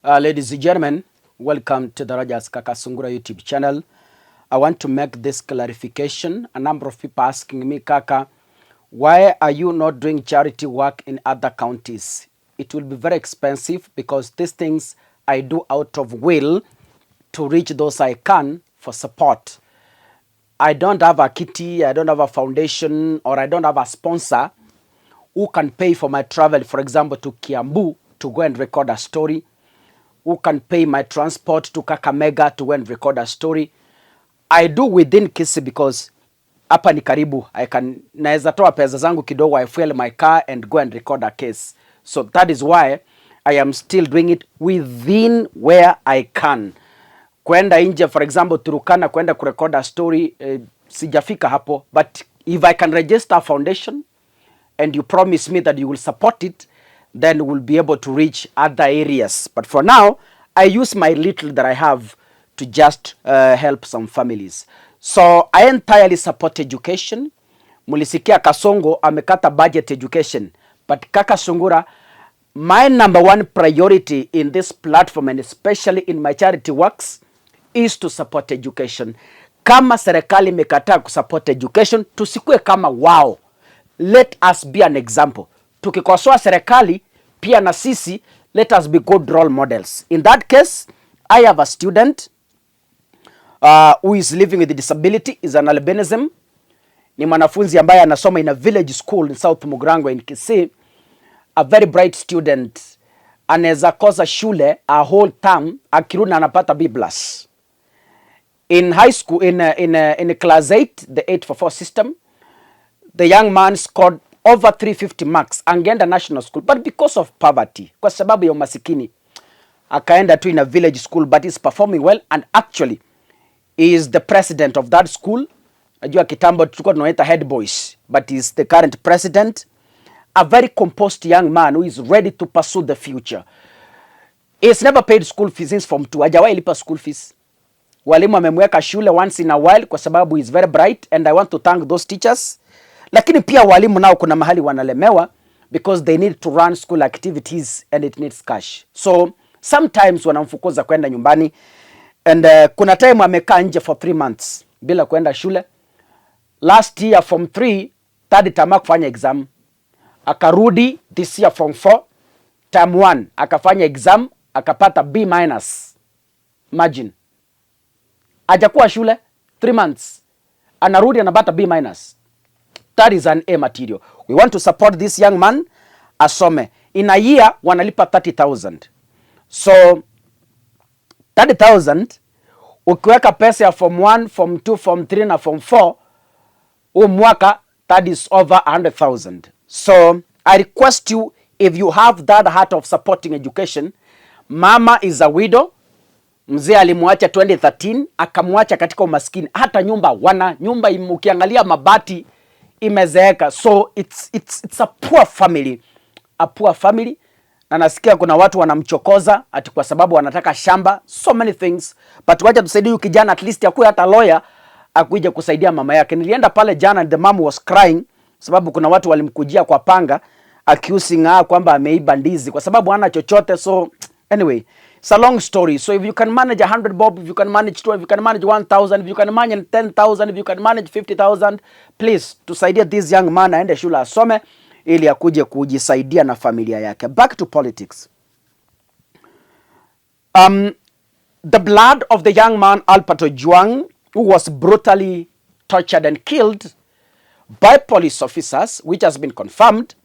Ladies and gentlemen, welcome to the Rajas Kaka Sungura YouTube channel. I want to make this clarification. A number of people asking me, Kaka, why are you not doing charity work in other counties? It will be very expensive because these things I do out of will to reach those I can for support. I don't have a kitty, I don't have a foundation, or I don't have a sponsor who can pay for my travel, for example, to Kiambu to go and record a story, who can pay my transport to Kakamega to go and record a story. I do within Kisii because hapa ni karibu. Naeza toa pesa zangu kidogo, I fuel my car and go and record a case. So that is why I am still doing it within where I can. Kwenda nje, for example, Turukana, kwenda kurecord a story, sijafika hapo. But if I can register a foundation and you promise me that you will support it, then we'll be able to reach other areas. But for now, I use my little that I have to just help some families. So I entirely support education. Mulisikia Kasongo amekata budget education. But Kaka Sungura, my number one priority in this platform and especially in my charity works is to support education. Kama serikali imekataa kusupport education, tusikue kama wao. Let us be an example. Tukikosoa serikali, pia na sisi, let us be good role models. In that case, I have a student who is living with a disability, is an albinism. Ni mwanafunzi ambaye anasoma in a village school in South Mugrango in Kisii. A very bright student. Anaweza kosa shule a whole term, akirudi anapata B+. In high school, in class 8, the 844 system, the young man scored over 350 marks, angeenda national school, but because of poverty, kwa sababu ya umasikini, akaenda tu in a village school, but he's performing well, and actually he is the president of that school. Najua kitambo tulikuwa tunaita head boys, but he's the current president. A very composed young man who is ready to pursue the future. He's never paid school fees since Form 2. Hajawahi lipa school fees. Walimu amemweka shule once in a while kwa sababu he's very bright, and I want to thank those teachers. Lakini pia walimu nao kuna mahali wanalemewa because they need to run school activities and it needs cash. So sometimes wanamfukuza kwenda nyumbani, and kuna time amekaa nje for 3 months bila kwenda shule. Last year Form 3 third term kufanya exam, akarudi this year Form 4 term 1 akafanya exam akapata B-. Imagine, hajakuwa shule 3 months, anarudi anapata B-. That is an A material. We want to support this young man asome. In a year wanalipa 30,000. So 30,000 ukiweka pesa ya Form 1, Form 2, Form 3 na Form 4, mwaka, that is over 100,000. So I request you, if you have that heart of supporting education. Mama is a widow. Mzee alimwacha 2013, akamwacha katika umaskini. Hata nyumba ukiangalia mabati imezeeka. So it's a poor family. A poor family. Na nasikia kuna watu wanamchokoza ati kwa sababu wanataka shamba. So many things. But wacha tusaidie huyu kijana, at least akuwe hata lawyer, akuja kusaidia mama yake. Nilienda pale jana and the mom was crying sababu kuna watu walimkujia kwa panga accusing kwamba ameiba ndizi kwa sababu hana chochote. So anyway, it's a long story. So if you can manage 100 bob, if you can manage 12, if you can manage 1,000, if you can manage 10,000, if you can manage 50,000, please tusaidie this young man aende shule asome ili akuje kujisaidia na familia yake. Back to politics. The blood of the young man Albert Ojwang, who was brutally tortured and killed by police officers, which has been confirmed,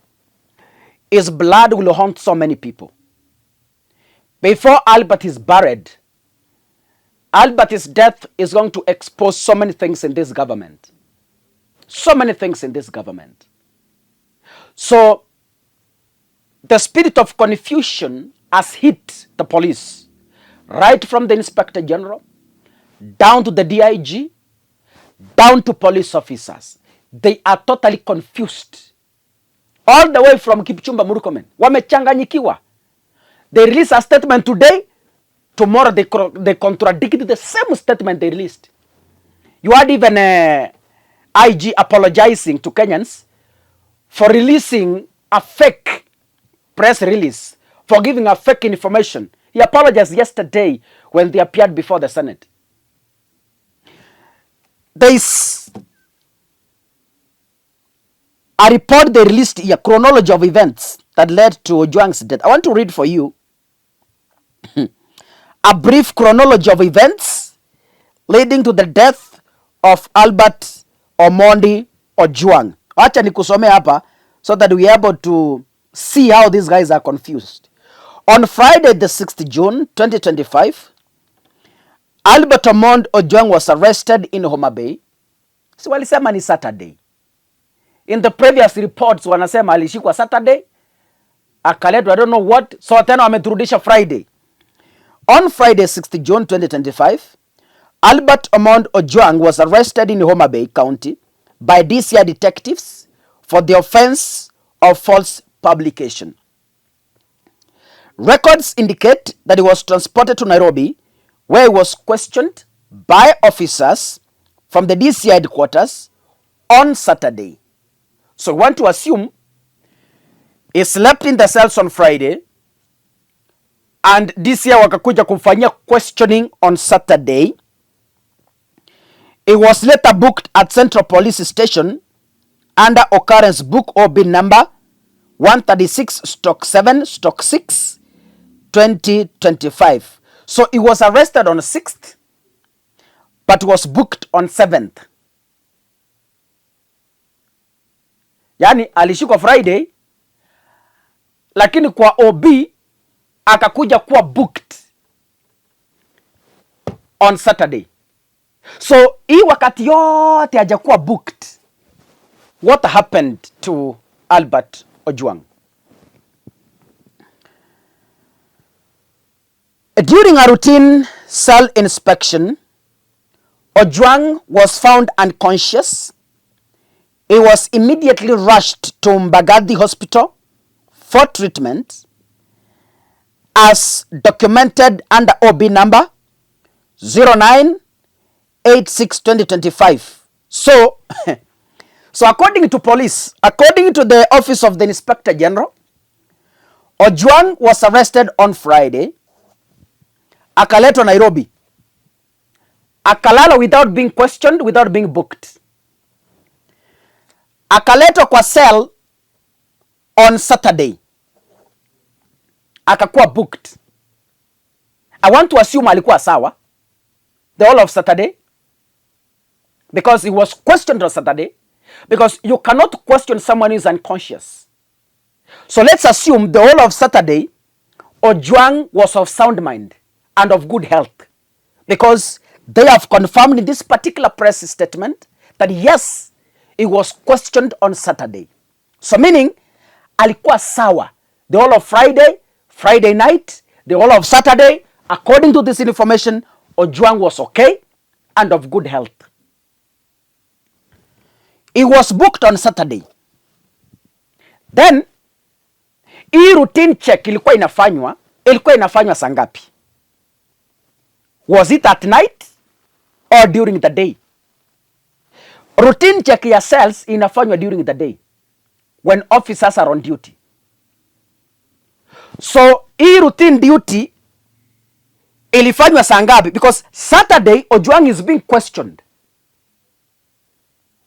his blood will haunt so many people. Before Albert is buried, Albert's death is going to expose so many things in this government. So many things in this government. So the spirit of confusion has hit the police, right from the Inspector General, down to the DIG, down to police officers. They are totally confused. All the way from Kipchumba Murkomen. Wamechanganyikiwa. They release a statement today, tomorrow they contradict the same statement they released. You had even IG apologizing to Kenyans for releasing a fake press release, for giving a fake information. He apologized yesterday when they appeared before the Senate. There is a report they released here, chronology of events that led to Ojwang's death. I want to read for you a brief chronology of events leading to the death of Albert Omondi Ojwang. Acha nikusomea hapa so that we are able to see how these guys are confused. On Friday the 6th June 2025, Albert Omondi Ojwang was arrested in Homa Bay. Si walisema ni Saturday. In the previous reports wanasema alishikwa Saturday, akaletwa I don't know what, so tena wameturudisha Friday. On Friday 6th June 2025, Albert Omondi Ojwang was arrested in Homa Bay County by DCI detectives for the offense of false publication. Records indicate that he was transported to Nairobi, where he was questioned by officers from the DCI headquarters on Saturday. So we want to assume he slept in the cells on Friday and DCI wakakuja kumfanyia questioning on Saturday. He was later booked at Central Police Station under occurrence book OB number 136/7/6 2025. So he was arrested on 6th but was booked on 7th. Yani alishikwa Friday lakini kwa OB akakuja kuwa booked on Saturday. So hii wakati yote hajakuwa booked, what happened to Albert Ojwang? During a routine cell inspection, Ojwang was found unconscious. He was immediately rushed to Mbagathi Hospital for treatment as documented under OB number 0986/2025. So according to police, according to the office of the Inspector General, Ojwang was arrested on Friday, akaletwa Nairobi, akalala without being questioned, without being booked, akaletwa kwa cell on Saturday, akakuwa booked. I want to assume alikuwa sawa the whole of Saturday because he was questioned on Saturday, because you cannot question someone who is unconscious. So let's assume the whole of Saturday Ojwang was of sound mind and of good health, because they have confirmed in this particular press statement that yes, he was questioned on Saturday. So meaning alikuwa sawa the whole of Friday night, the whole of Saturday. According to this information, Ojwang was okay and of good health. He was booked on Saturday. Then hii routine check ilikuwa inafanywa saa ngapi? Was it at night or during the day? Routine check ya cells inafanywa during the day when officers are on duty. So hii routine duty ilifanywa saa ngapi? Because Saturday Ojwang is being questioned,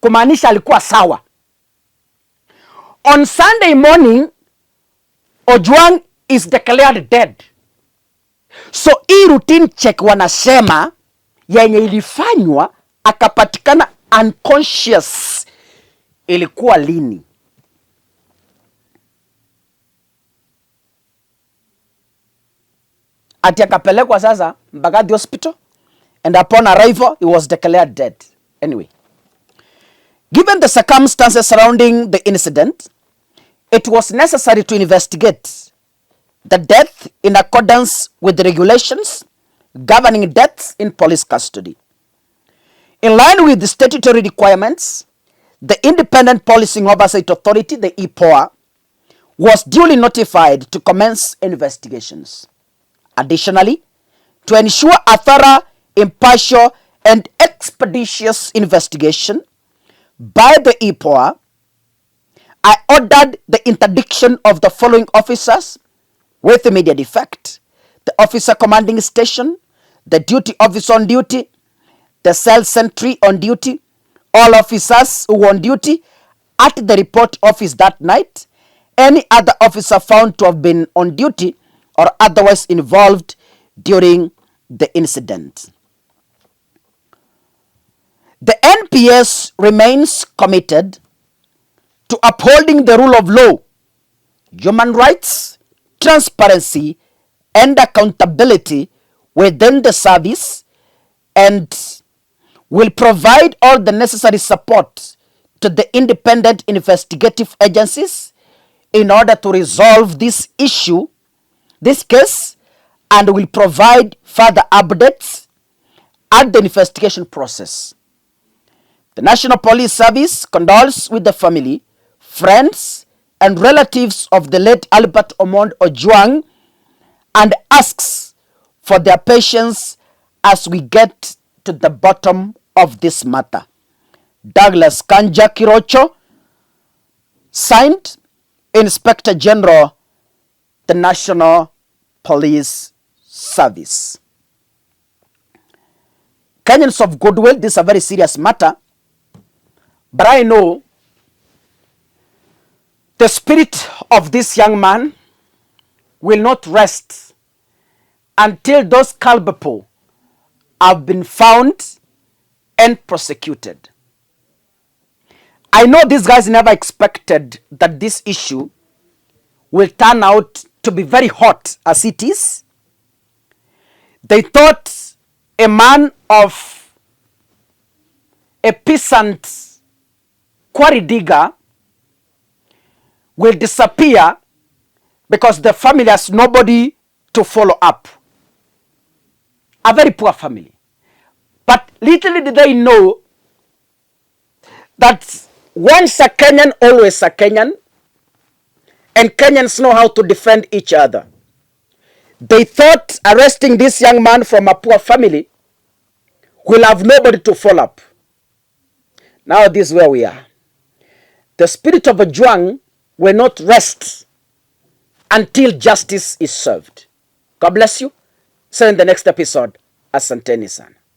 kumaanisha alikuwa sawa. On Sunday morning Ojwang is declared dead. So hii routine check wanasema yenye ilifanywa akapatikana unconscious ilikuwa lini? Ati akapelekwa sasa Mbagathi Hospital, and upon arrival he was declared dead. Anyway, given the circumstances surrounding the incident, it was necessary to investigate the death in accordance with the regulations governing deaths in police custody. In line with the statutory requirements, the Independent Policing Oversight Authority, the IPOA, was duly notified to commence investigations. Additionally, to ensure a thorough, impartial, and expeditious investigation by the IPOA, I ordered the interdiction of the following officers with immediate effect: the officer commanding station, the duty officer on duty, the cell sentry on duty, all officers who were on duty at the report office that night, any other officer found to have been on duty or otherwise involved during the incident. The NPS remains committed to upholding the rule of law, human rights, transparency, and accountability within the service, and will provide all the necessary support to the independent investigative agencies in order to resolve this issue, this case, and will provide further updates at the investigation process. The National Police Service condoles with the family, friends, and relatives of the late Albert Omond Ojwang and asks for their patience as we get to the bottom of this matter. Douglas Kanja Kirocho, signed Inspector General, the National Police Service. Kenyans of goodwill, this is a very serious matter, but I know the spirit of this young man will not rest until those culpable have been found and prosecuted. I know these guys never expected that this issue will turn out to be very hot as it is. They thought a man of a peasant quarry digger will disappear because the family has nobody to follow up. A very poor family. But little did they know that once a Kenyan, always a Kenyan, and Kenyans know how to defend each other. They thought arresting this young man from a poor family will have nobody to follow up. Now this is where we are. The spirit of Ojwang will not rest until justice is served. God bless you. See you in the next episode. Asanteni sana.